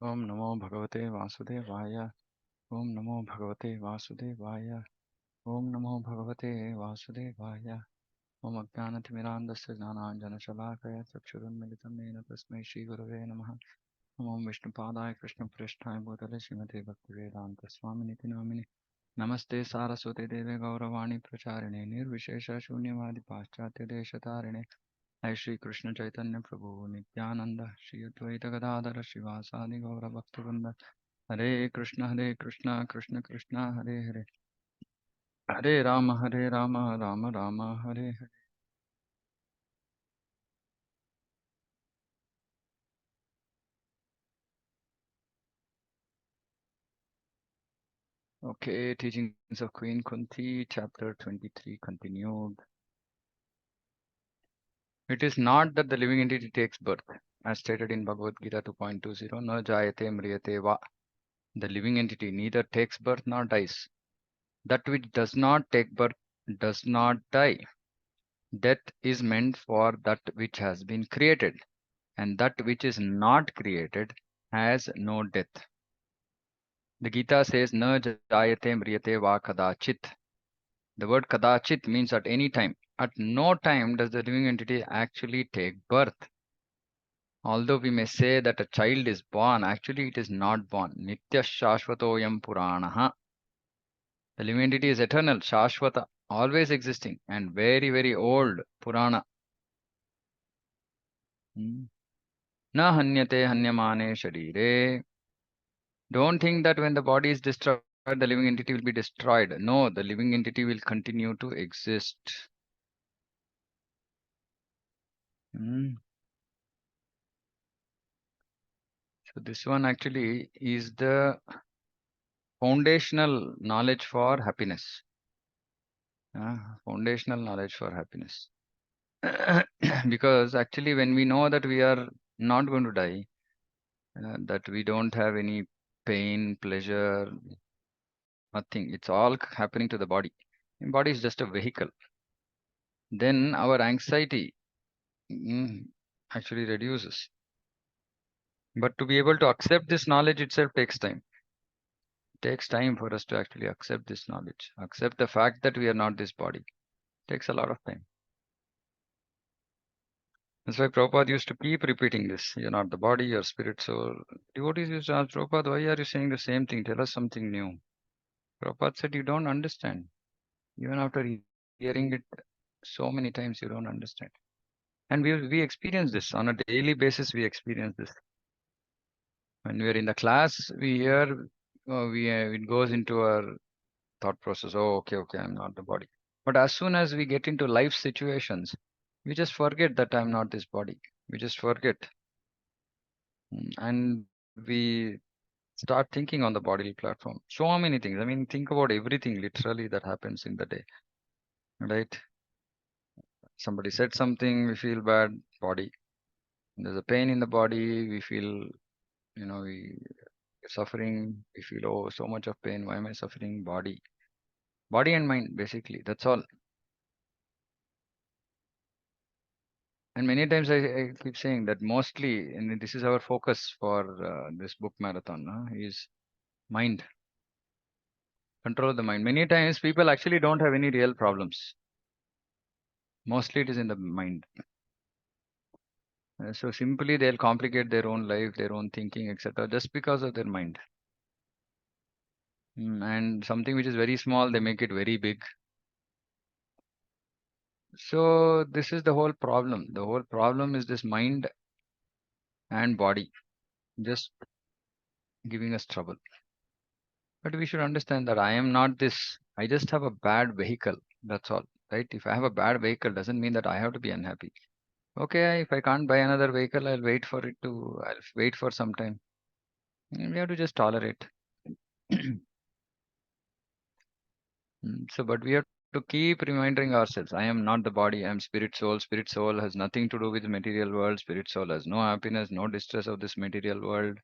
ओम नमो भगवते वासुदेवाय। ओम नमो भगवते वासुदेवाय। ओम नमो भगवते वासुदेवाय। ओम अज्ञानतिमिरान्धस्य ज्ञानाञ्जनशलाकया चक्षुरुन्मिलितं येन तस्मै श्रीगुरवे नमः। ओम विष्णुपादाय कृष्णप्रेष्ठाय भूतले श्रीमते भक्तिवेदान्तस्वामिनिति नामिने। नमस्ते सारस्वते देवे गौरवाणी प्रचारिणे निर्विशेषशून्यवादि पाश्चात्यदेशतारिणे। जय श्री कृष्ण चैतन्य प्रभु नित्यानंद श्री अद्वैत गदाधर शिवासादि गौर भक्तवृंद। हरे कृष्ण कृष्ण कृष्ण हरे हरे। हरे Ram Ram Ram Hare Hare. Okay, teachings of Queen Kunti, chapter 23 continued. It is not that the living entity takes birth, as stated in Bhagavad Gita 2.20, na jayate mriyate va. The living entity neither takes birth nor dies. That which does not take birth does not die. Death is meant for that which has been created, and that which is not created has no death. The Gita says, Na jayate mriyate va kadachit. The word kadachit means at any time. At no time does the living entity actually take birth. Although we may say that a child is born, actually it is not born. Nitya shashvatoyam puranaha. The living entity is eternal, shashvata, always existing, and very, very old, purana. Na hanyate hanyamane sharire. Don't think that when the body is destroyed, the living entity will be destroyed. No, the living entity will continue to exist. Hmm. So this one actually is the foundational knowledge for happiness. Foundational knowledge for happiness. Because actually when we know that we are not going to die, that we don't have any pain, pleasure, nothing. It's all happening to the body. The body is just a vehicle. Then our anxiety actually reduces. But to be able to accept this knowledge itself takes time. It takes time for us to actually accept this knowledge, accept the fact that we are not this body. It takes a lot of time. That's why Prabhupada used to keep repeating this. You're not the body, you're spirit, soul. Devotees used to ask Prabhupada, why are you saying the same thing? Tell us something new. Prabhupada said, you don't understand. Even after hearing it so many times, you don't understand. And we experience this on a daily basis. We experience this. When we are in the class, we hear, it goes into our thought process. Oh, okay, I'm not the body. But as soon as we get into life situations, we just forget that I'm not this body. We just forget. And we start thinking on the bodily platform. So many things. I mean, think about everything literally that happens in the day, right? Somebody said something, we feel bad, body. There's a pain in the body, we feel, we suffering, we feel, oh, so much of pain, why am I suffering? Body. Body and mind, basically. That's all. And many times I keep saying that mostly, and this is our focus for this book marathon, is mind, control of the mind. Many times people actually don't have any real problems. Mostly it is in the mind. So simply they'll complicate their own life, their own thinking, etc., just because of their mind. And something which is very small, they make it very big. So this is the whole problem. The whole problem is this mind and body just giving us trouble. But we should understand that I am not this. I just have a bad vehicle. That's all. Right? If I have a bad vehicle, doesn't mean that I have to be unhappy. Okay, if I can't buy another vehicle, I'll wait for some time. We have to just tolerate. So, but we have to keep reminding ourselves, I am not the body, I am spirit soul. Spirit soul has nothing to do with the material world. Spirit soul has no happiness, no distress of this material world.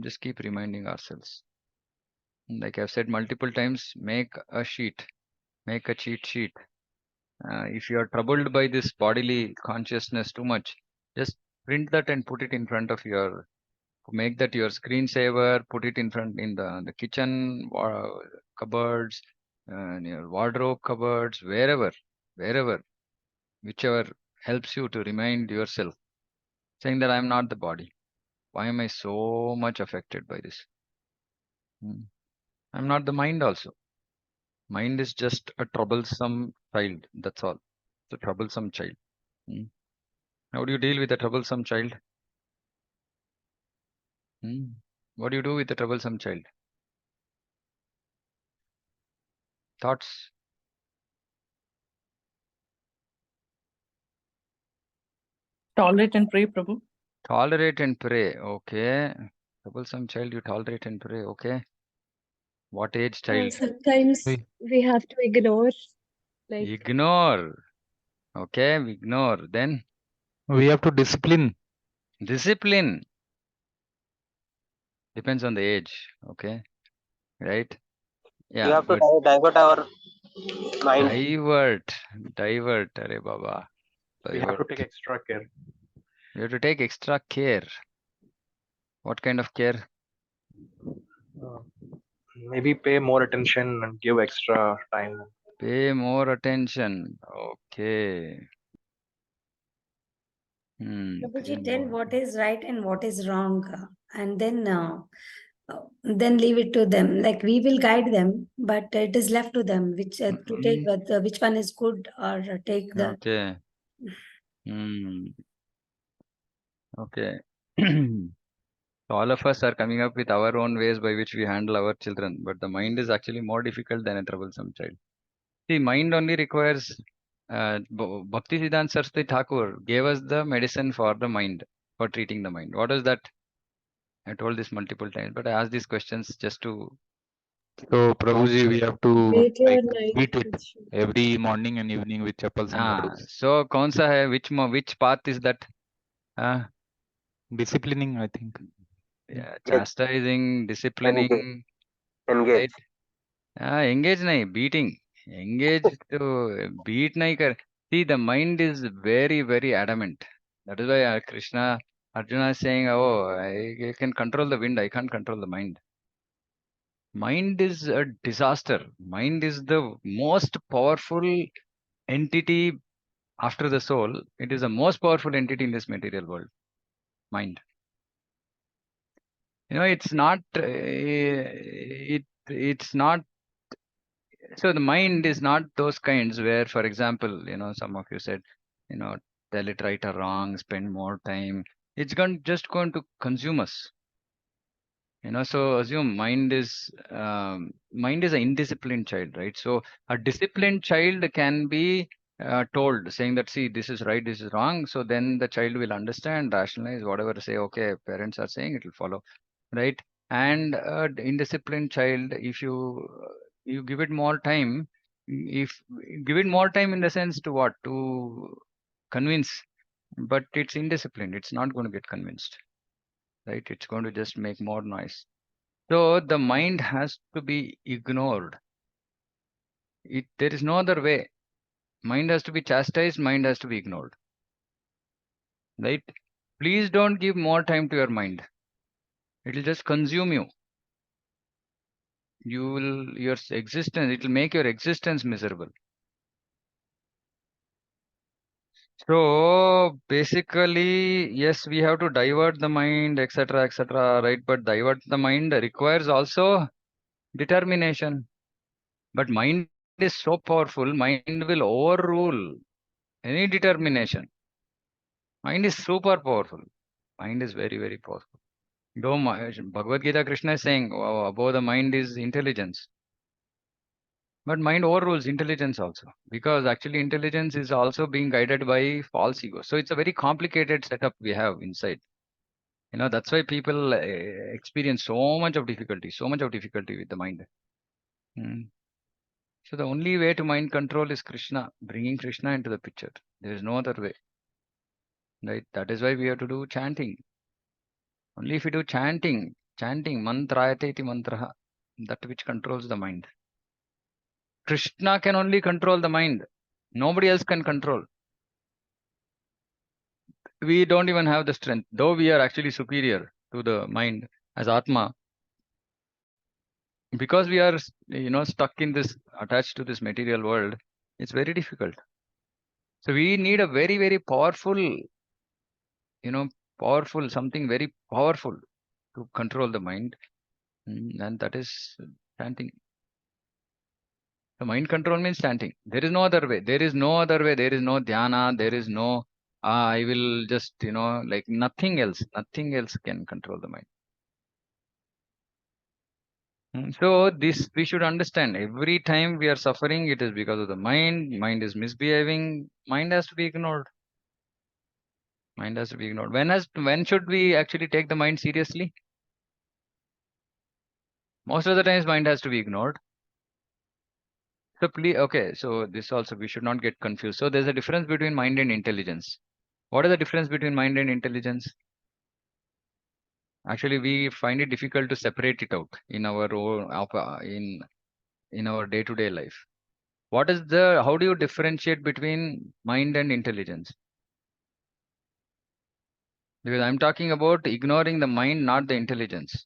Just keep reminding ourselves. Like I've said multiple times, make a sheet, make a cheat sheet. If you are troubled by this bodily consciousness too much, just print that and put it in front of your Make that your screensaver, put it in front in the kitchen cupboards, and your wardrobe cupboards, wherever, whichever helps you to remind yourself, saying that I'm not the body. Why am I so much affected by this? I'm not the mind also. Mind is just a troublesome child. That's all. It's a troublesome child. Hmm. How do you deal with a troublesome child? What do you do with a troublesome child? Thoughts? Tolerate and pray, Prabhu. Tolerate and pray. Okay. Troublesome child, you tolerate and pray. Okay. What age child? Sometimes We, we have to ignore, like, Ignore. Okay, we ignore. Then we have to discipline. discipline. Depends on the age. Okay. Right? We Yeah, have to good. divert our mind. Divert. Divert. Arey Baba. We have to Divert. take extra care. You have to take extra care. What kind of care? Uh, Maybe pay more attention and give extra time. Pay more attention. Okay. Pay Prabhuji, tell more what is right and what is wrong, and then leave it to them. Like we will guide them, but it is left to them which to take which one is good or take the. Okay. Okay. All of us are coming up with our own ways by which we handle our children, but the mind is actually more difficult than a troublesome child. See, mind only requires. Bhakti Siddhanta Saraswati Thakur gave us the medicine for the mind, for treating the mind. What is that? I told this multiple times, but I asked these questions just to. So, Prabhuji, we have to wait your like night. beat it every morning and evening with chappals and laddus. So, kaun sa hai? Which path is that? Disciplining, I think. Yeah, chastising, disciplining, Engage. right? Engage nahi, beating. Engage to beat nahi kar. See, the mind is very, very adamant. That is why Krishna, Arjuna is saying, oh, I can control the wind, I can't control the mind. Mind is a disaster. Mind is the most powerful entity after the soul. It is the most powerful entity in this material world. Mind. It's not. It's not. So the mind is not those kinds where, for example, some of you said, tell it right or wrong, spend more time. It's just going to consume us. So assume mind is an indisciplined child, right? So a disciplined child can be told, saying that, see, this is right, this is wrong. So then the child will understand, rationalize, whatever, say, okay, parents are saying, it will follow, right? And indisciplined child, if you give it more time, if give it more time in the sense to what? To convince, but it's indisciplined. It's not going to get convinced, right? It's going to just make more noise. So the mind has to be ignored. There is no other way. Mind has to be chastised, mind has to be ignored. Right? Please don't give more time to your mind. It will just consume you. Your existence, it will make your existence miserable. So basically, yes, we have to divert the mind, etc., right? But divert the mind requires also determination. But mind is so powerful, mind will overrule any determination. Mind is super powerful. Mind is very, very powerful. Though Bhagavad Gita, Krishna is saying, above the mind is intelligence. But mind overrules intelligence also, because actually intelligence is also being guided by false ego. So it's a very complicated setup we have inside. That's why people experience so much of difficulty with the mind. So the only way to mind control is Krishna, bringing Krishna into the picture. There is no other way. Right? That is why we have to do chanting. Only if you do chanting, mantrayate iti mantraha, that which controls the mind. Krishna can only control the mind. Nobody else can control. We don't even have the strength, though we are actually superior. to the mind as Atma. Because we are, stuck in this, attached to this material world, it's very difficult. So we need a very, very powerful, something very powerful to control the mind. And that is chanting. The mind control means chanting. There is no other way. There is no other way. There is no dhyana. There is no, I will just, like nothing else. Nothing else can control the mind. So this we should understand. Every time we are suffering, it is because of the mind. Mind is misbehaving. Mind has to be ignored. Mind has to be ignored. When should we actually take the mind seriously? Most of the times, mind has to be ignored. So please, okay. So this also we should not get confused. So there's a difference between mind and intelligence. What is the difference between mind and intelligence? Actually, we find it difficult to separate it out in our own in our day-to-day life. How do you differentiate between mind and intelligence? Because I'm talking about ignoring the mind, not the intelligence.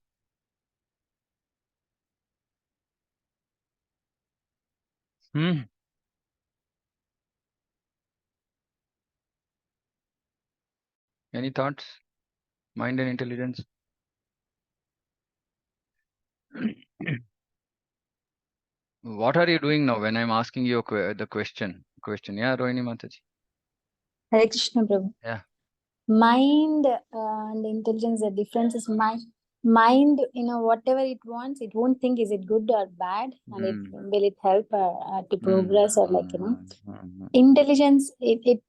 Any thoughts? Mind and intelligence? What are you doing now when I'm asking you the question? Yeah, Rohini Mataji. Hare Krishna, Prabhu. Yeah. Mind and intelligence, the difference is mind, whatever it wants, it won't think is it good or bad, and will it help to progress or intelligence, it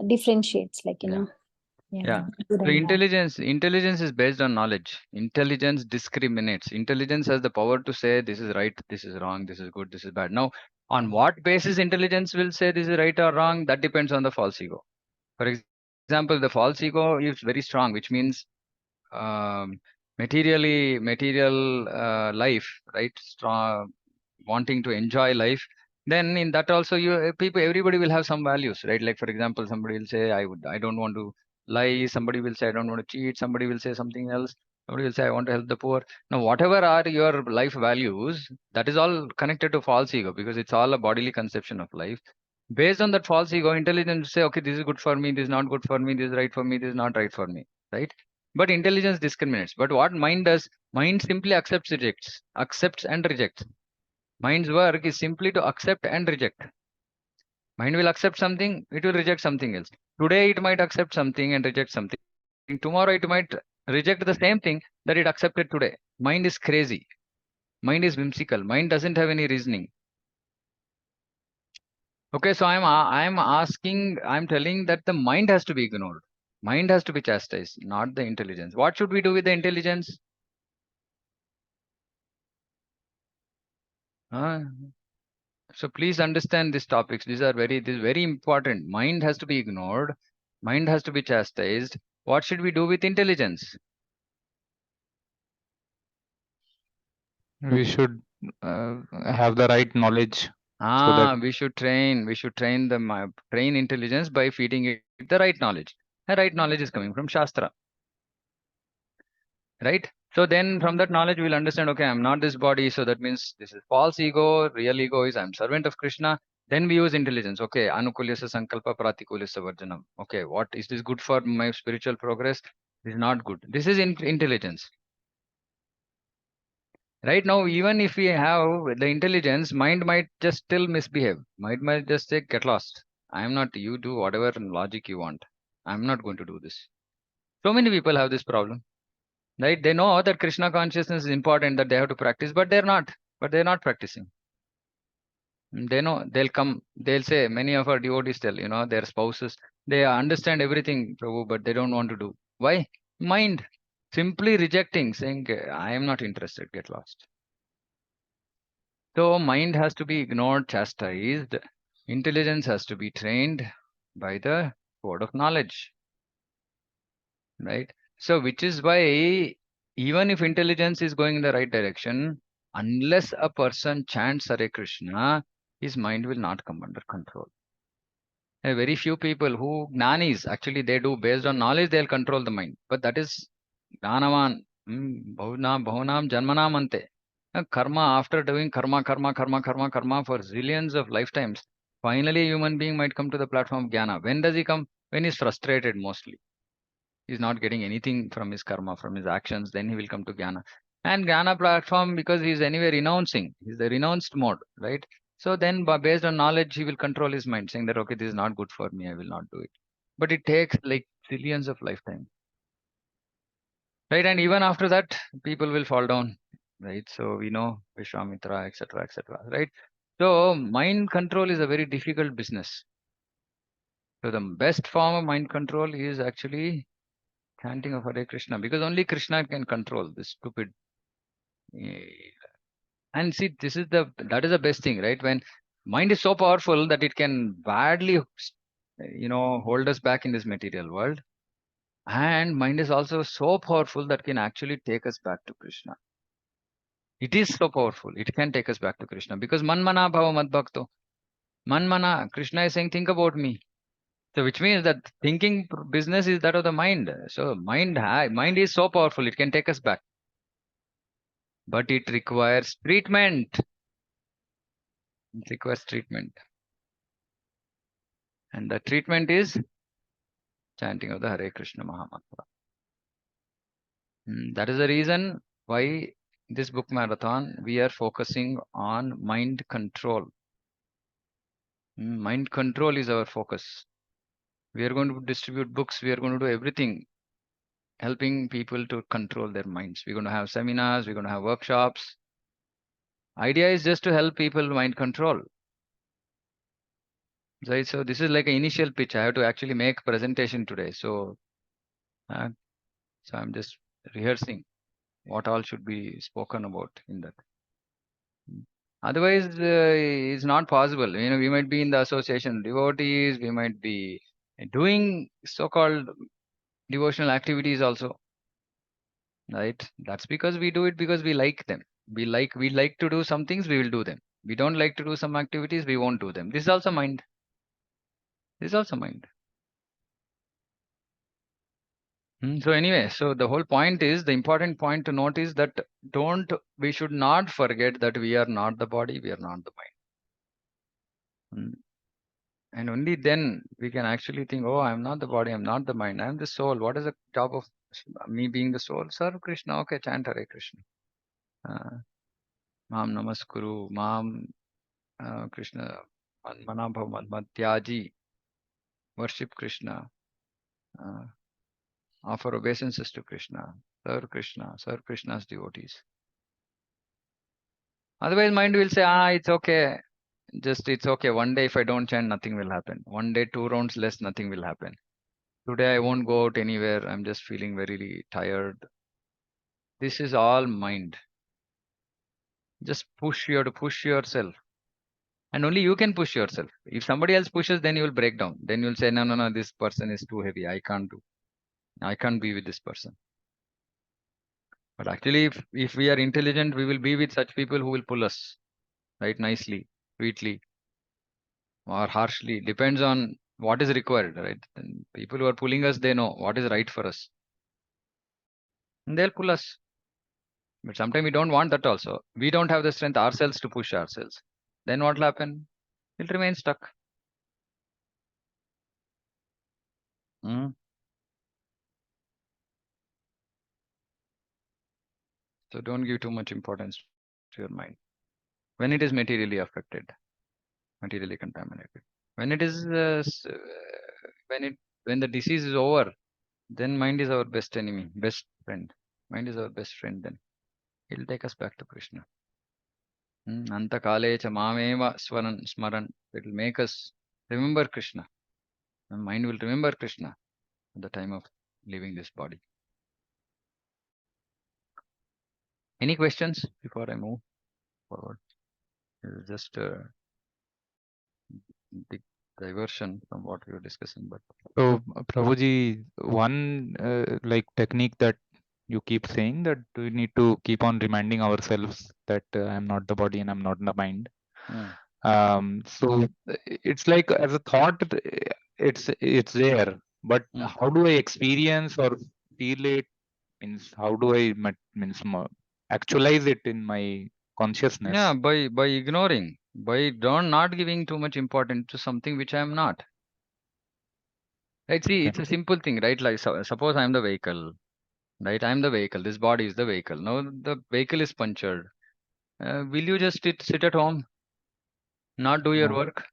differentiates, Yeah. So intelligence is based on knowledge. Intelligence discriminates. Intelligence has the power to say this is right, this is wrong, this is good, this is bad. Now, on what basis intelligence will say this is right or wrong? That depends on the false ego. For example, the false ego is very strong, which means material life, right? Strong, wanting to enjoy life. Then in that also, everybody will have some values, right? Like for example, somebody will say I don't want to lie. Somebody will say I don't want to cheat. Somebody will say something else. Somebody will say I want to help the poor. Now, whatever are your life values, that is all connected to false ego, because it's all a bodily conception of life. Based on that false ego, intelligence say, okay, this is good for me, this is not good for me, this is right for me, this is not right for me, right? But intelligence discriminates. But what mind does? Mind simply accepts and rejects. Mind's work is simply to accept and reject. Mind will accept something, it will reject something else. Today it might accept something and reject something. Tomorrow it might reject the same thing that it accepted today. Mind is crazy. Mind is whimsical. Mind doesn't have any reasoning. Okay, so I'm telling that the mind has to be ignored. Mind has to be chastised, not the intelligence. What should we do with the intelligence? So please understand these topics. This is very important. Mind has to be ignored. Mind has to be chastised. What should we do with intelligence? We should have the right knowledge. We should train intelligence by feeding it the right knowledge. The right knowledge is coming from Shastra. Right? So then from that knowledge, we'll understand, okay, I'm not this body. So that means this is false ego. Real ego is I'm servant of Krishna. Then we use intelligence. Okay, anukulyasa sankalpa pratikulyasa varjanam. Okay, what is this good for my spiritual progress? This is not good. This is intelligence. Right now, even if we have the intelligence, mind might just still misbehave. Mind might just say, get lost. I'm not, you do whatever logic you want. I'm not going to do this. So many people have this problem. Right? They know that Krishna consciousness is important, that they have to practice, but they're not practicing. They know they'll say, many of our devotees tell, their spouses, they understand everything, Prabhu, but they don't want to do. Why? Mind. Simply rejecting, saying, I am not interested, get lost. So mind has to be ignored, chastised. Intelligence has to be trained by the word of knowledge. Right? So which is why even if intelligence is going in the right direction, unless a person chants Hare Krishna, his mind will not come under control. Very few people who jnanis, actually they do based on knowledge, they'll control the mind. But that is Gnanavan, Bhavanam Janmanam Ante. Karma, after doing karma for zillions of lifetimes, finally a human being might come to the platform of Jnana. When does he come? When he's frustrated mostly. He's not getting anything from his karma, from his actions, then he will come to Jnana. And Jnana platform, because he's anyway renouncing, he's the renounced mode, right? So then based on knowledge, he will control his mind, saying that, okay, this is not good for me, I will not do it. But it takes like zillions of lifetime. Right, and even after that, people will fall down, right? So we know Vishwamitra, etc., right? So mind control is a very difficult business. So the best form of mind control is actually chanting of Hare Krishna, because only Krishna can control this stupid. And see, that is the best thing, right? When mind is so powerful that it can badly, hold us back in this material world. And mind is also so powerful that can actually take us back to Krishna. It is so powerful. It can take us back to Krishna, because manmana bhava madbhakto. Manmana, Krishna is saying, think about me. So which means that thinking business is that of the mind. So mind is so powerful. It can take us back. But it requires treatment. It requires treatment. And the treatment is chanting of the Hare Krishna Mahamantra. That is the reason why this book marathon, we are focusing on mind control. Mind control is our focus. We are going to distribute books. We are going to do everything, helping people to control their minds. We're going to have seminars. We're going to have workshops. Idea is just to help people mind control. Right? So this is like an initial pitch. I have to actually make presentation today. So I'm just rehearsing what all should be spoken about in that. Otherwise, it's not possible. We might be in the association of devotees. We might be doing so-called devotional activities also. Right? That's because we do it because we like them. We like to do some things, we will do them. We don't like to do some activities, we won't do them. This is also mind. This is also mind. So anyway, so the whole point is, the important point to note is that we should not forget that we are not the body, we are not the mind. And only then we can actually think, oh, I'm not the body, I'm not the mind, I'm the soul. What is the job of me being the soul? Serve Krishna, okay, chant Hare Krishna. Mam Namaskuru, Mam Krishna, Manabhav Madhyaji, worship Krishna, offer obeisances to Krishna, serve Krishna's devotees. Otherwise, mind will say, it's okay. It's okay. One day, if I don't chant, nothing will happen. One day, 2 rounds less, nothing will happen. Today, I won't go out anywhere. I'm just feeling very tired. This is all mind. Just you have to push yourself. And only you can push yourself. If somebody else pushes, then you will break down. Then you'll say, no, this person is too heavy. I can't be with this person. But actually, if we are intelligent, we will be with such people who will pull us, right? Nicely, sweetly, or harshly. Depends on what is required, right? And people who are pulling us, they know what is right for us. And they'll pull us. But sometimes we don't want that also. We don't have the strength ourselves to push ourselves. Then what will happen? We'll remain stuck. So don't give too much importance to your mind. When it is materially affected, materially contaminated. When it is when the disease is over, then mind is our best enemy, best friend. Mind is our best friend then. It will take us back to Krishna. Anta kale cha mameva smaran. It will make us remember Krishna. And mind will remember Krishna at the time of leaving this body. Any questions before I move forward? This is just a big diversion from what we were discussing. But so, Prabhuji, one like technique that you keep saying, that we need to keep on reminding ourselves that I'm not the body and I'm not the mind. So it's like as a thought, it's there, but how do I experience or feel it Means how do I actualize it in my consciousness? Yeah, by ignoring, by not giving too much importance to something which I am not. Right? See, it's a simple thing, right? Like suppose I am the vehicle, right? I am the vehicle. This body is the vehicle. Now the vehicle is punctured. Will you just sit at home, not do your No. work?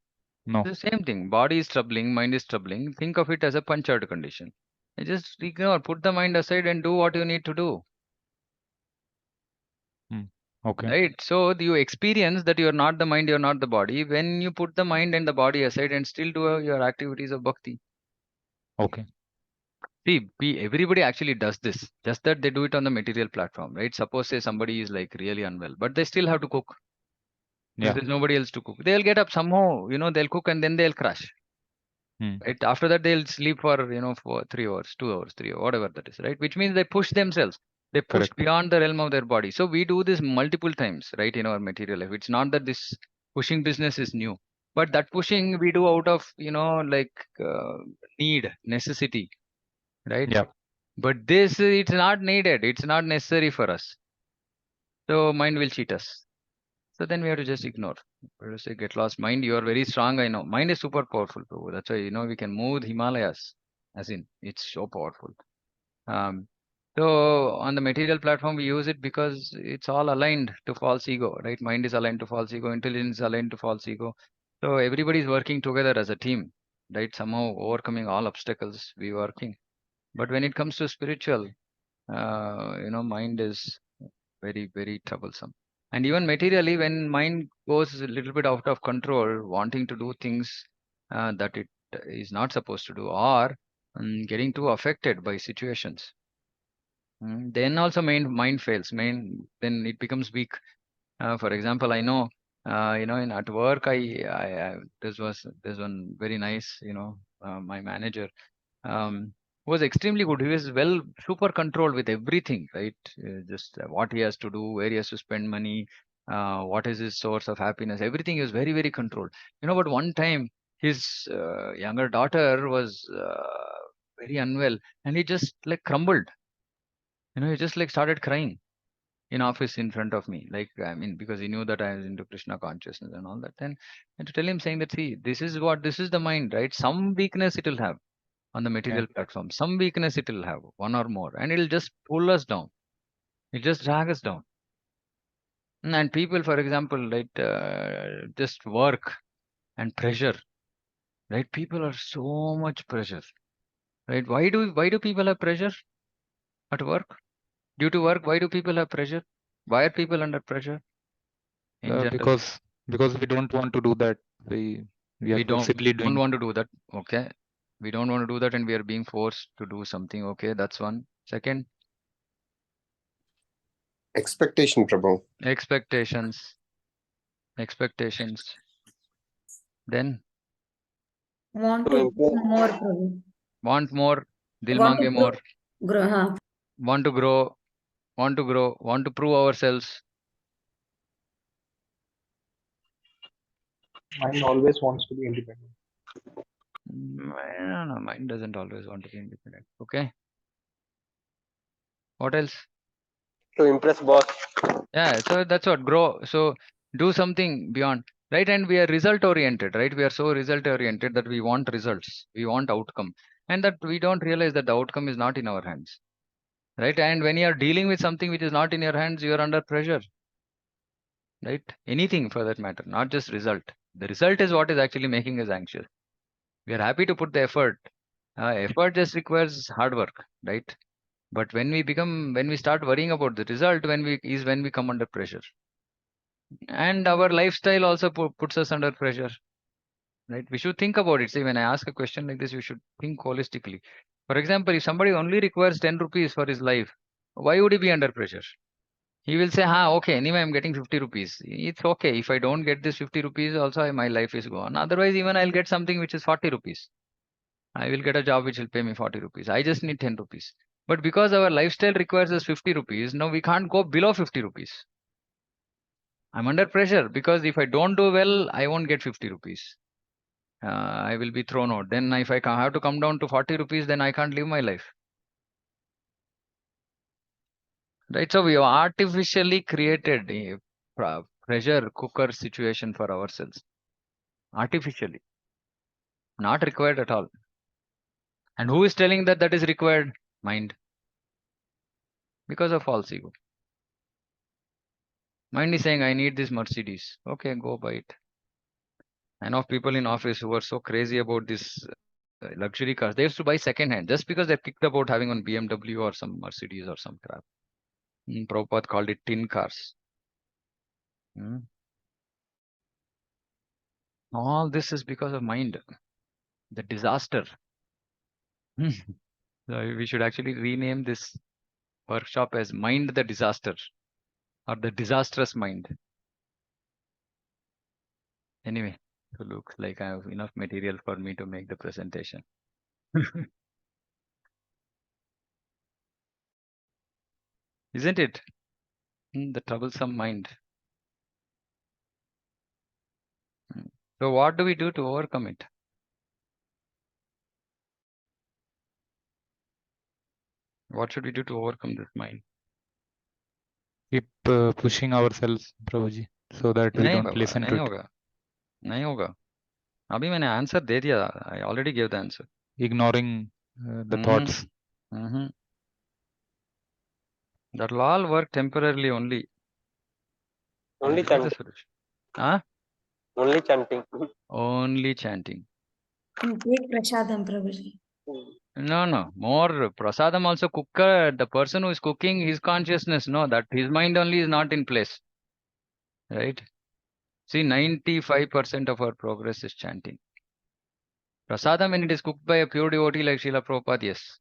No. The same thing. Body is troubling, mind is troubling. Think of it as a punctured condition. You just ignore, put the mind aside and do what you need to do. Okay. Right? So you experience that you are not the mind, you are not the body when you put the mind and the body aside and still do your activities of bhakti. Okay. See, everybody actually does this, just that they do it on the material platform, right? Suppose say somebody is like really unwell, but they still have to cook. Yeah. There's nobody else to cook. They'll get up somehow, they'll cook and then they'll crash. Right? After that, they'll sleep for, for 3 hours, 2 hours, 3 hours, whatever that is, right? Which means they push themselves. They push Correct. beyond the realm of their body. So we do this multiple times, right? In our material life. It's not that this pushing business is new, but that pushing we do out of, like need, necessity, right? Yeah. But this, it's not needed. It's not necessary for us. So mind will cheat us. So then we have to just ignore. We have to say, get lost. Mind, you are very strong, I know. Mind is super powerful, Prabhu. That's why, we can move the Himalayas. As in, it's so powerful. So on the material platform, we use it because it's all aligned to false ego, right? Mind is aligned to false ego. Intelligence is aligned to false ego. So everybody is working together as a team, right? Somehow overcoming all obstacles, we working. But when it comes to spiritual, mind is very, very troublesome. And even materially, when mind goes a little bit out of control, wanting to do things that it is not supposed to do, or getting too affected by situations, then also mind fails. Then it becomes weak. For example, I know, at work, there's one very nice, my manager was extremely good. He was super controlled with everything, right? Just what he has to do, where he has to spend money, what is his source of happiness. Everything is very, very controlled. But one time his younger daughter was very unwell, and he just like crumbled. He just like started crying in office in front of me. Like, I mean, because he knew that I was into Krishna consciousness and all that. And to tell him saying that, see, this is the mind, right? Some weakness it will have on the material platform. Some weakness it will have, one or more, and it'll just pull us down. It'll just drag us down. And people, for example, right, just work and pressure, right? People are so much pressure, right? Why do people have pressure at work? Due to work, why do people have pressure? Why are people under pressure in general? Because we don't want to do that. We are forcibly don't doing. want to do that. Okay. We don't want to do that and we are being forced to do something. Okay. That's one. Second, Expectation, Prabhu. expectations. Then Want to do more, Prabhu. want more. Dil Want to mange more. grow, huh? Want to grow. Want to prove ourselves. Mind always wants to be independent. No, mind doesn't always want to be independent. Okay. What else? To impress boss. Yeah, so that's what, grow. So do something beyond, right? And we are result oriented, right? We are so result oriented that we want results, we want outcome, and that we don't realize that the outcome is not in our hands, right? And when you are dealing with something which is not in your hands, you are under pressure, right? Anything for that matter, not just result. The result is what is actually making us anxious. We are happy to put the effort. Effort just requires hard work, right? But when we start worrying about the result, when we come under pressure. And our lifestyle also puts us under pressure, right? We should think about it. See, when I ask a question like this, you should think holistically. For example, if somebody only requires 10 rupees for his life, why would he be under pressure? He will say, okay, anyway, I'm getting 50 rupees. It's okay. If I don't get this 50 rupees, also my life is gone. Otherwise, even I'll get something which is 40 rupees. I will get a job which will pay me 40 rupees. I just need 10 rupees. But because our lifestyle requires us 50 rupees, now we can't go below 50 rupees. I'm under pressure because if I don't do well, I won't get 50 rupees. I will be thrown out. Then if I have to come down to 40 rupees, then I can't live my life. Right. So we have artificially created a pressure cooker situation for ourselves. Artificially. Not required at all. And who is telling that that is required? Mind. Because of false ego. Mind is saying, I need this Mercedes. Okay, go buy it. I know people in office who are so crazy about this luxury cars. They used to buy second hand just because they're kicked about having on BMW or some Mercedes or some crap. Prabhupada called it tin cars. All this is because of mind. The disaster. So we should actually rename this workshop as Mind the Disaster or the Disastrous Mind. Anyway, it looks like I have enough material for me to make the presentation. Isn't it? The troublesome mind. So what do we do to overcome it? What should we do to overcome this mind? Keep pushing ourselves, Prabhuji, so that we नहीं don't Baba, listen नहीं to it. होगा, नहीं होगा. अभी मैंने answer दे दिया. I already gave the answer. Ignoring the thoughts. That will all work temporarily only. Only That is the chanting. solution. Huh? Only chanting. Only chanting. Take prasadam, Prabhuji. No. More prasadam also cooker. The person who is cooking his consciousness, no, that his mind only is not in place. Right? See, 95% of our progress is chanting. Prasadam, when it is cooked by a pure devotee like Srila Prabhupada, yes,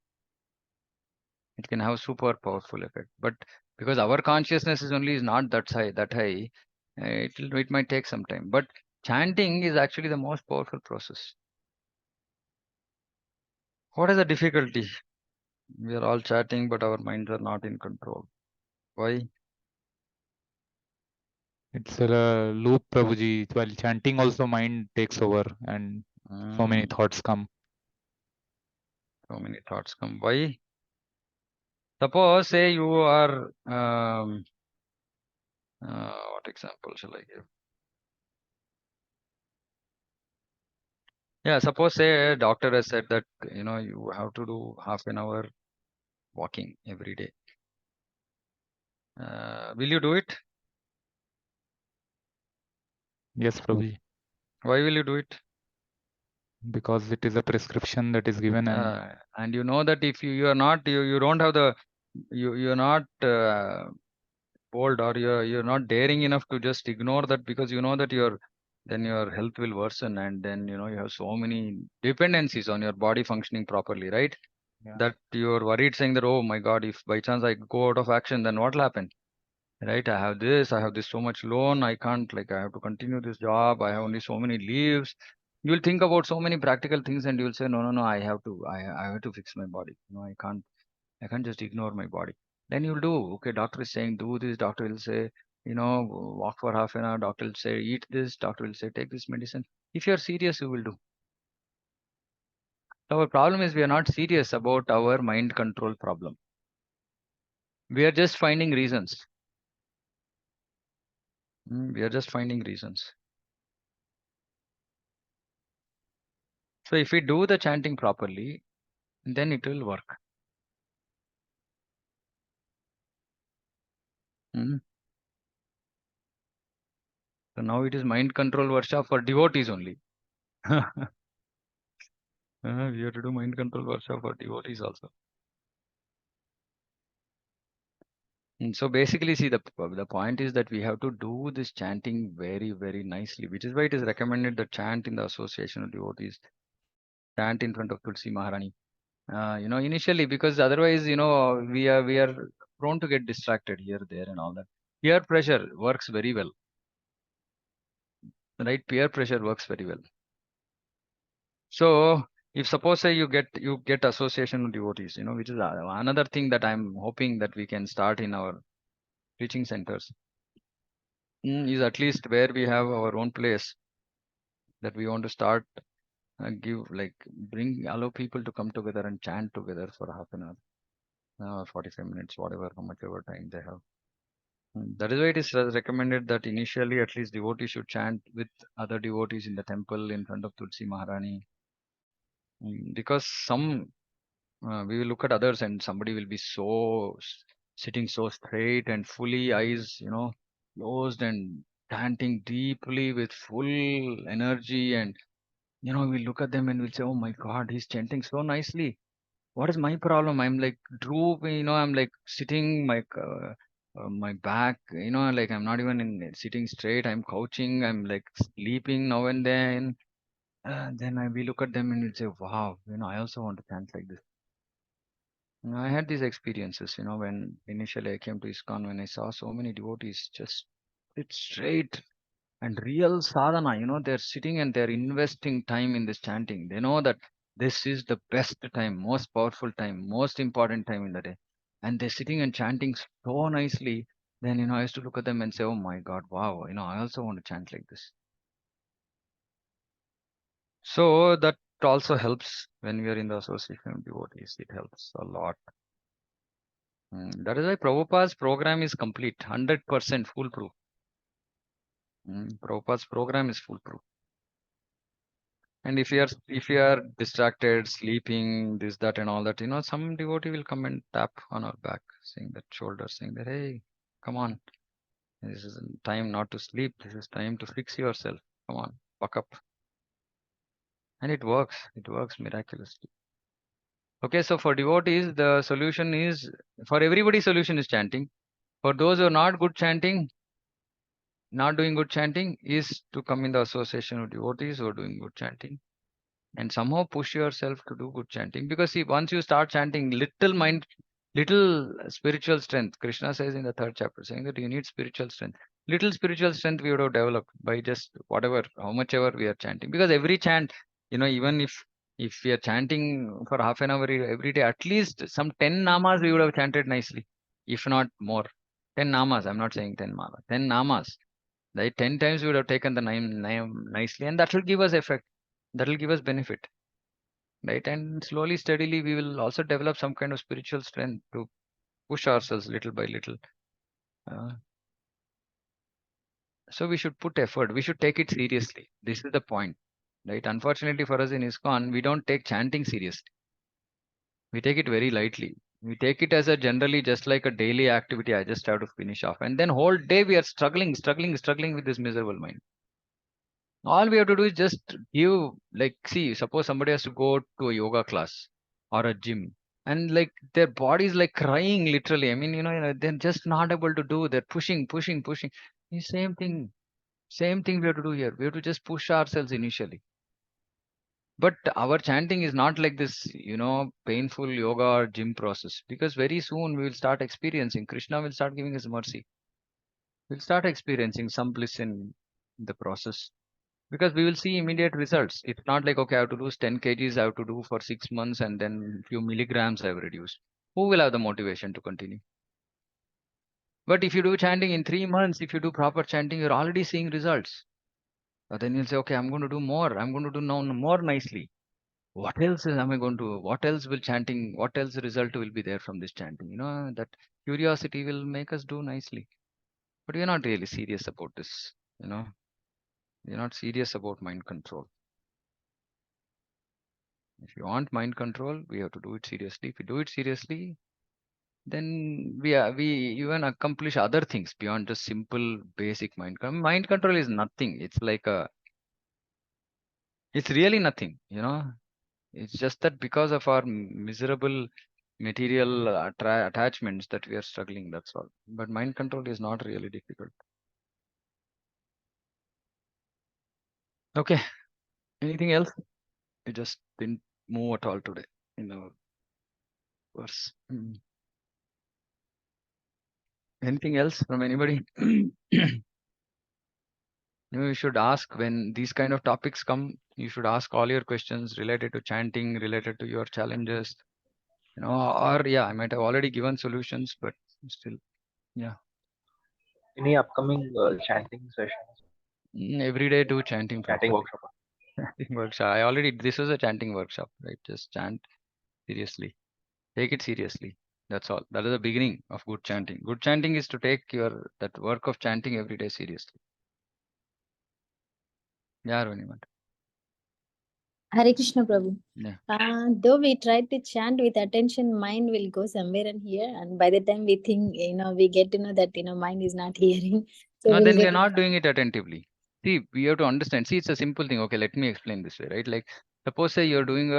it can have super powerful effect. But because our consciousness is not that high, it might take some time. But chanting is actually the most powerful process. What is the difficulty? We are all chatting, but our minds are not in control. Why? It's a loop, Prabhuji. While chanting also mind takes over and so many thoughts come. So many thoughts come. Why? Suppose, say you are, what example shall I give? Yeah, suppose say a doctor has said that, you have to do half an hour walking every day. Will you do it? Yes, Prabhuji. Why will you do it? Because it is a prescription that is given, And you know that if you are not, you don't have the, you're not bold, or you're not daring enough to just ignore that, because you know that then your health will worsen, and then you have so many dependencies on your body functioning properly, right? Yeah. That you're worried, saying that, oh my God, if by chance I go out of action, then what will happen? Right? I have this so much loan, I can't, I have to continue this job, I have only so many leaves. You will think about so many practical things, and you will say, no, I have to fix my body. I can't just ignore my body. Then you'll do, okay, doctor is saying do this, doctor will say, walk for half an hour, doctor will say eat this, doctor will say take this medicine. If you're serious, you will do. Our problem is we are not serious about our mind control problem. We are just finding reasons. We are just finding reasons. So if we do the chanting properly, then it will work. So now it is mind control workshop for devotees only. We have to do mind control workshop for devotees also. So basically, see, the point is that we have to do this chanting very, very nicely, which is why it is recommended that chant in the association of devotees, chant in front of Tulsi Maharani. Initially, because otherwise, we are prone to get distracted here, there, and all that. Peer pressure works very well, right? Peer pressure works very well. So if suppose say you get association with devotees, which is another thing that I'm hoping that we can start in our preaching centers. Is at least where we have our own place, that we want to start, allow people to come together and chant together for half an hour. 45 minutes, whatever, how much ever time they have. That is why it is recommended that initially at least devotees should chant with other devotees in the temple in front of Tulsi Maharani. Because we will look at others and somebody will be sitting so straight and fully eyes, closed and chanting deeply with full energy. And, we look at them and we'll say, oh my God, he's chanting so nicely. What is my problem? I'm like drooping, I'm like sitting my back, like I'm not even sitting straight. I'm couching. I'm like sleeping now and then. We look at them and we say, wow, I also want to chant like this. I had these experiences, when initially I came to ISKCON, when I saw so many devotees just sit straight and real sadhana, they're sitting and they're investing time in this chanting. They know that this is the best time, most powerful time, most important time in the day. And they're sitting and chanting so nicely. Then, I used to look at them and say, oh my God, wow, I also want to chant like this. So that also helps when we are in the association of devotees. It helps a lot. That is why Prabhupada's program is complete, 100% foolproof. Prabhupada's program is foolproof. And if you are distracted, sleeping, this, that, and all that, some devotee will come and tap on our back, saying that shoulder, saying that, hey, come on, this is time not to sleep. This is time to fix yourself. Come on, buck up. And it works. It works miraculously. Okay, so for devotees, the solution is, for everybody, solution is chanting. For those who are not good chanting, not doing good chanting, is to come in the association of devotees who are doing good chanting. And somehow push yourself to do good chanting, because see, once you start chanting, little spiritual strength, Krishna says in the 3rd chapter, saying that you need spiritual strength. Little spiritual strength we would have developed by just whatever, how much ever we are chanting. Because every chant, even if we are chanting for half an hour every day, at least some 10 namas we would have chanted nicely, if not more. 10 namas, I'm not saying 10 malas, 10 namas. Right? 10 times we would have taken the name nicely, and that will give us effect. That will give us benefit. Right? And slowly, steadily, we will also develop some kind of spiritual strength to push ourselves little by little. So we should put effort. We should take it seriously. This is the point. Right? Unfortunately for us in ISKCON, we don't take chanting seriously. We take it very lightly. We take it as a generally just like a daily activity. I just have to finish off. And then whole day we are struggling with this miserable mind. All we have to do is just give, like, see, suppose somebody has to go to a yoga class or a gym, and like their body is like crying literally. I mean, they're just not able to do. They're pushing. The same thing we have to do here. We have to just push ourselves initially. But our chanting is not like this, painful yoga or gym process, because very soon we will start experiencing. Krishna will start giving us mercy. We'll start experiencing some bliss in the process. Because we will see immediate results. It's not like, okay, I have to lose 10 kgs, I have to do for 6 months, and then few milligrams I have reduced. Who will have the motivation to continue? But if you do chanting in 3 months, if you do proper chanting, you're already seeing results. But then you'll say, okay, I'm going to do more. I'm going to do now more nicely. What else am I going to? What else will chanting? What else result will be there from this chanting? That curiosity will make us do nicely. But we're not really serious about this. We're not serious about mind control. If you want mind control, we have to do it seriously. If we do it seriously, then we even accomplish other things beyond just simple basic mind control. Mind control is nothing. It's like it's really nothing. It's just that because of our miserable material attachments that we are struggling. That's all. But mind control is not really difficult. Okay. Anything else? We just didn't move at all today in our verse. Anything else from anybody? You should ask when these kind of topics come. You should ask all your questions related to chanting, related to your challenges. Or yeah, I might have already given solutions, but still, yeah. Any upcoming chanting sessions? Every day do chanting. Chanting workshop. Chanting workshop. This was a chanting workshop, right? Just chant seriously. Take it seriously. That's all. That is the beginning of good chanting. Good chanting is to take that work of chanting every day seriously. Yeah, Arvind. Hare Krishna Prabhu. Yeah. Though we try to chant with attention, mind will go somewhere and here. And by the time we think, we get to know that, mind is not hearing. So No, we'll then we get are not doing it attentively. See, we have to understand. See, it's a simple thing. Okay, let me explain this way, right? Like, suppose say you're doing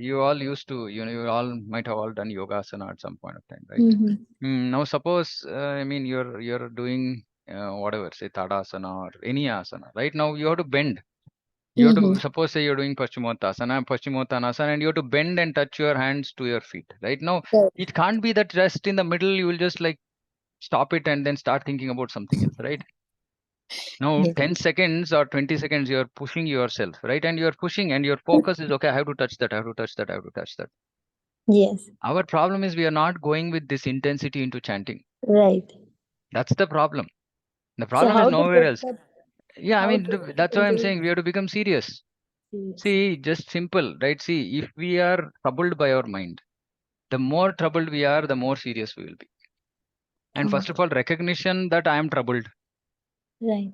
you all used to, you all might have all done yogasana at some point of time, right? Now, suppose, I mean, you're doing whatever, say Tadasana or any asana. Right now, you have to bend. You have to suppose say you're doing Paschimottanasana, and you have to bend and touch your hands to your feet. Right now, it can't be that just in the middle you will just like stop it and then start thinking about something else, right? Now, Yes. 10 seconds or 20 seconds, you're pushing yourself, right? And you're pushing, and your focus is okay. I have to touch that. I have to touch that. I have to touch that. Yes. Our problem is we are not going with this intensity into chanting. Right. That's the problem. The So problem is how to nowhere get else. that? Yeah, I How mean, to that's why I'm into saying we have to become serious. serious? See, just simple, right? See, if we are troubled by our mind, the more troubled we are, the more serious we will be. And first of all, recognition that I am troubled. Right.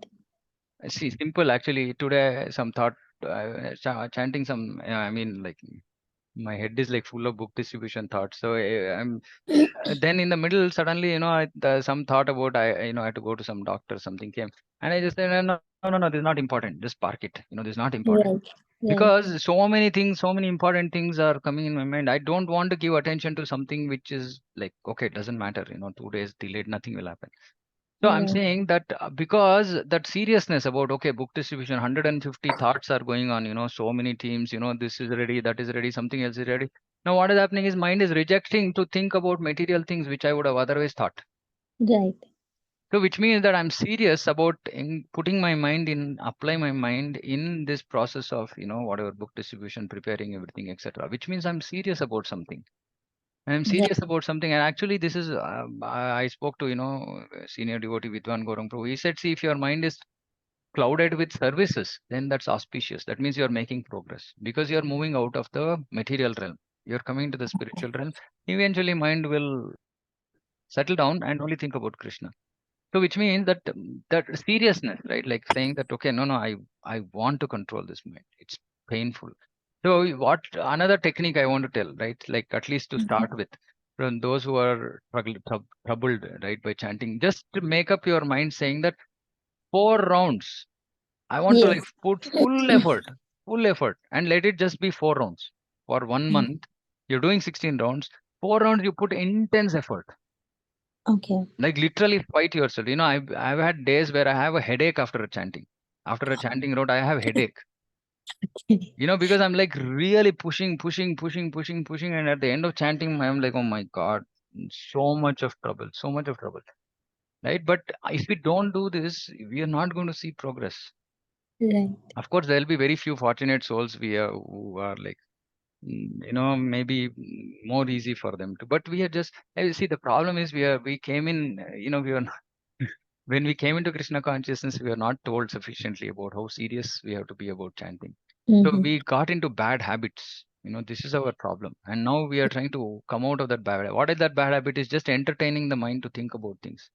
See, simple actually. Today, some thought, chanting some, I mean, like my head is like full of book distribution thoughts. So I'm then in the middle, suddenly, some thought about I had to go to some doctor, something came. And I just said, no, this is not important. Just park it. This is not important. Right. Right. Because so many things, so many important things are coming in my mind. I don't want to give attention to something which is like, okay, it doesn't matter. 2 days delayed, nothing will happen. So I'm Right. saying that because that seriousness about, okay, book distribution, 150 thoughts are going on, so many teams, this is ready, that is ready, something else is ready. Now what is happening is mind is rejecting to think about material things which I would have otherwise thought. Right. So which means that I'm serious about putting my mind in, apply my mind in this process of, whatever book distribution, preparing everything, etc. Which means I'm serious about something. I'm serious about something, and actually, this is I spoke to senior devotee Vidwan Gaurang Prabhu. He said, see, if your mind is clouded with services, then that's auspicious. That means you're making progress because you're moving out of the material realm. You're coming to the spiritual realm. Eventually, mind will settle down and only think about Krishna. So, which means that that seriousness, right? Like saying that, okay, no, I want to control this mind. It's painful. So, what another technique I want to tell, right? Like at least to start with, from those who are troubled, right, by chanting, just to make up your mind, saying that 4 rounds. I want to like Yes. put full effort, and let it just be 4 rounds for 1 month. You're doing 16 rounds. 4 rounds, you put intense effort. Okay. Like literally fight yourself. I've had days where I have a headache after a chanting. After a chanting round, I have headache. Because I'm like really pushing, and at the end of chanting, I'm like, oh my God, so much of trouble, so much of trouble. Right? But if we don't do this, we are not going to see progress. Right. Of course, there'll be very few fortunate souls who are like, maybe more easy for them to. But we are just, see, the problem is we came in, we are when we came into Krishna consciousness, we are not told sufficiently about how serious we have to be about chanting. So we got into bad habits. This is our problem. And now we are trying to come out of that bad habit. What is that bad habit? Is just entertaining the mind to think about things.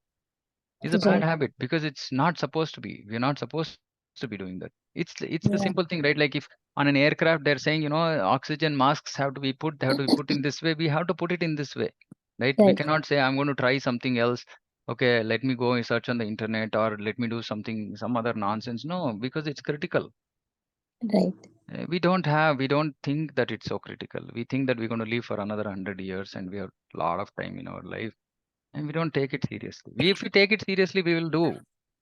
It's a bad Right. habit because it's not supposed to be. We're not supposed to be doing that. It's the Yeah. simple thing, right? Like if on an aircraft they're saying, oxygen masks have to be put, they have to be put in this way. We have to put it in this way, right? We Right. cannot say I'm going to try something else. Okay, let me go and search on the internet or let me do some other nonsense. No, because it's critical. Right. We don't think that it's so critical. We think that we're going to live for another 100 years and we have a lot of time in our life and we don't take it seriously. If we take it seriously, we will do.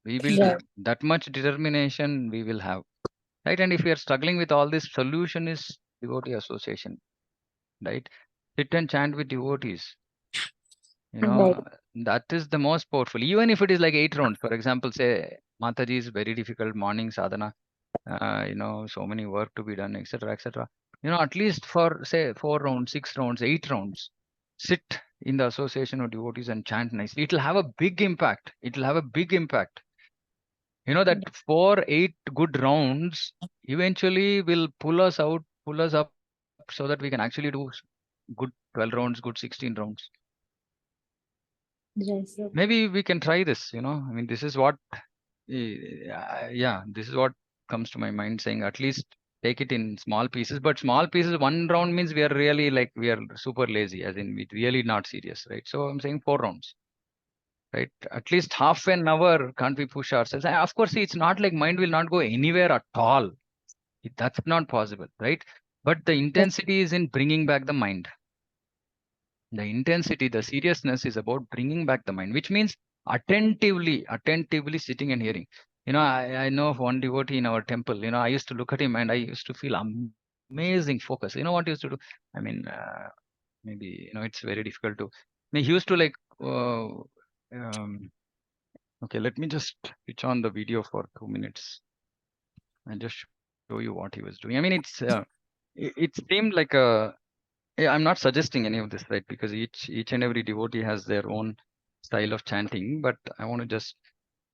We will do. Right. That much determination we will have. Right? And if we are struggling with all this, solution is devotee association. Right? Sit and chant with devotees. Right. That is the most powerful. Even if it is like 8 rounds, for example, say Mataji is very difficult morning sadhana. So many work to be done, etc., etc. At least for say 4 rounds, 6 rounds, 8 rounds, sit in the association of devotees and chant nicely. It will have a big impact. It will have a big impact. That 4, 8 good rounds eventually will pull us up so that we can actually do good 12 rounds, good 16 rounds. Yes, sir. Maybe we can try this, I mean, this is what, yeah, this is what comes to my mind, saying at least take it in small pieces. But small pieces, one round means we are really like, we are super lazy, as in we really not serious, right? So I'm saying 4 rounds, right? At least half an hour, can't we push ourselves? And of course, see, it's not like mind will not go anywhere at all. That's not possible, right? But the intensity is in bringing back the mind. The intensity, the seriousness is about bringing back the mind, which means attentively sitting and hearing. I know of one devotee in our temple. I used to look at him and I used to feel amazing focus. You know what he used to do? I mean, maybe, it's very difficult to. I mean, he used to like, okay, let me just switch on the video for 2 minutes and just show you what he was doing. I mean, it seemed like a. Yeah, I'm not suggesting any of this, right? Because each and every devotee has their own style of chanting. But I want to just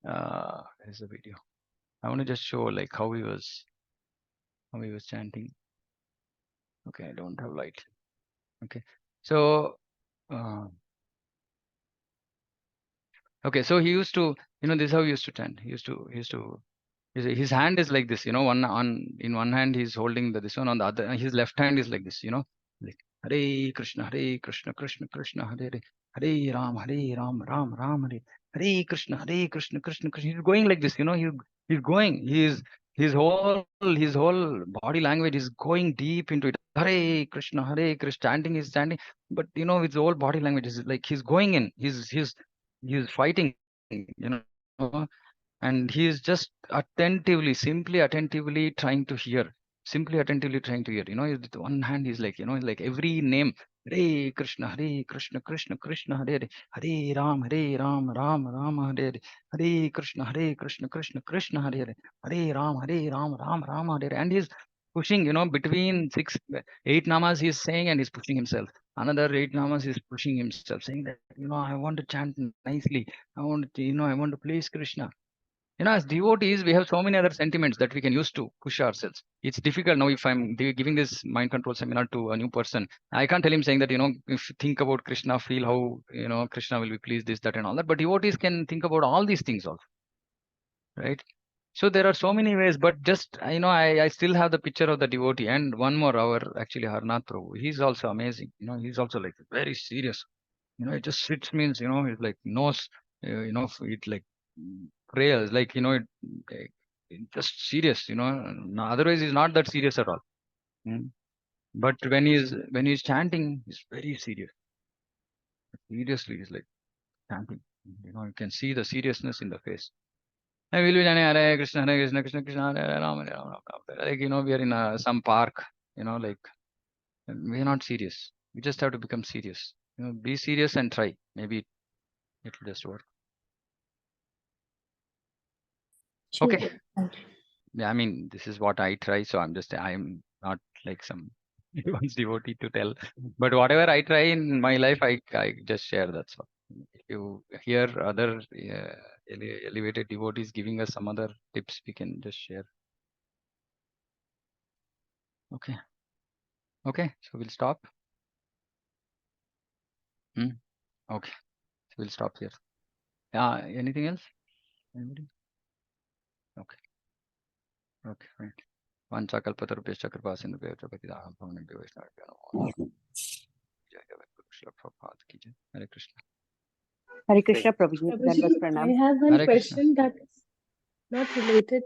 here's the video. I want to just show like how he was chanting. Okay, I don't have light. Okay, so okay, so he used to, this is how he used to chant. He used to his hand is like this, in one hand he's holding this one, on the other his left hand is like this, like Hare Krishna, Krishna Krishna, Hare Hare, Hare Ram, Ram Hare, Hare Krishna, Krishna Krishna. He's going like this, he's going, his whole body language is going deep into it. Hare Krishna, chanting is chanting, but his whole body language is like he's going in, he's fighting, and he is just simply attentively trying to hear, with one hand he's like, like every name, Hare Krishna, Krishna Krishna, Hare Hare, Hare Ram, Ram Hare Hare, Hare Krishna, Krishna Krishna, Hare Hare, Hare Ram, Ram Hare Hare. And he's pushing, between 8 namas he's saying, and he's pushing himself. Another 8 namas he's pushing himself, saying that, I want to chant nicely, I want to please Krishna. As devotees, we have so many other sentiments that we can use to push ourselves. It's difficult now if I'm giving this mind control seminar to a new person. I can't tell him saying that, if you think about Krishna, feel how, Krishna will be pleased, this, that, and all that. But devotees can think about all these things also, right? So there are so many ways, but just, I still have the picture of the devotee. And one more, actually, Harnath Prabhu, he's also amazing. He's also like very serious. It just sits means, it's like knows, it like prayers, like, just serious, no, otherwise he's not that serious at all. But when he's chanting, he's very serious. Seriously, he's like chanting. You can see the seriousness in the face. And we'll be chanting Hare Krishna, Krishna Krishna, Hare Ram, Hare Ram, like, we are in some park, like, we're not serious. We just have to become serious. Be serious and try. Maybe it'll just work. Sure. Okay. Yeah, I mean, this is what I try. So I'm not like some advanced devotee to tell. But whatever I try in my life, I just share. That's all. If you hear other elevated devotees giving us some other tips, we can just share. Okay. Okay. So we'll stop. Okay. So we'll stop here. Anything else? Anybody? Okay. Okay. Right. Vanchakalpatarupyascha kripasindhubhyo च पतितानां पावनेभ्यो वैष्णवेभ्यो नमो नमः। जय जय श्रील प्रभुपाद की जय। Hare Krishna. Hare Krishna, Prabhuji. That was Prabhuji, I pranam. have one Hare Krishna. question that's not related